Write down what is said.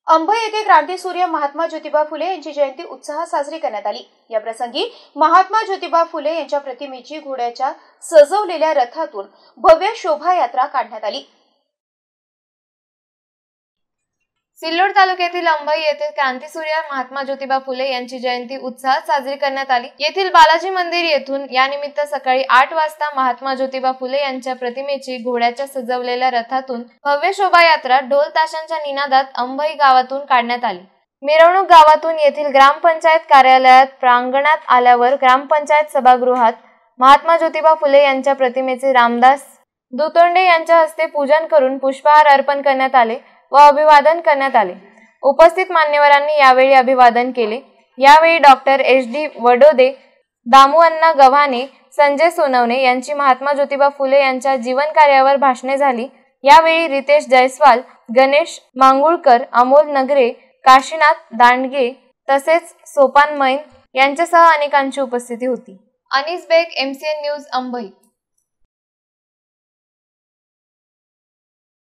अंबई येथे क्रांतीसूर्य महात्मा ज्योतिबा फुले यांची जयंती उत्साहात साजरी करण्यात आली। या प्रसंगी महात्मा ज्योतिबा फुले यांच्या प्रतिमेची घोड्याच्या सजवलेल्या रथातून भव्य शोभायात्रा काढण्यात आली। सिल्लोड तालुक्यातील अंबई येथे क्रांतीसूर्य महात्मा ज्योतिबा फुले यांची जयंती उत्साहात साजरी करण्यात आली। येथील बालाजी मंदिर येथून यानिमित्त सकाळी 8 वाजता महात्मा ज्योतिबा फुले यांच्या प्रतिमेची घोड्याच्या सजवलेल्या रथातून भव्य शोभायात्रा ढोल ताशांच्या निनादात अंबई गावातून काढण्यात आली। मिरवणूक गावातून येथील ग्रामपंचायत कार्यालयात प्रांगणात आल्यावर ग्रामपंचायत सभागृहात महात्मा ज्योतिबा फुले यांच्या प्रतिमेचे रामदास दुतोंडे यांच्या हस्ते पूजन करून पुष्पहार अर्पण करण्यात आले व अभिवादन करण्यात आले। उपस्थित मान्यवरांनी यावेळी अभिवादन केले। यावेळी डॉक्टर एच.डी. वडोदे, दामुअण्णा गव्हाणे, संजय सोनवणे यांची महात्मा ज्योतिबा फुले यांच्या जीवन कार्यावर भाषणे झाली। यावेळी रितेश जयस्वाल, गणेश मांगुळकर, अमोल नगरे, काशीनाथ दांडगे तसेच सोपान मैन यांच्यासह अनेकांची उपस्थिती होती। अनीस बेग, MCN न्यूज, अंबई।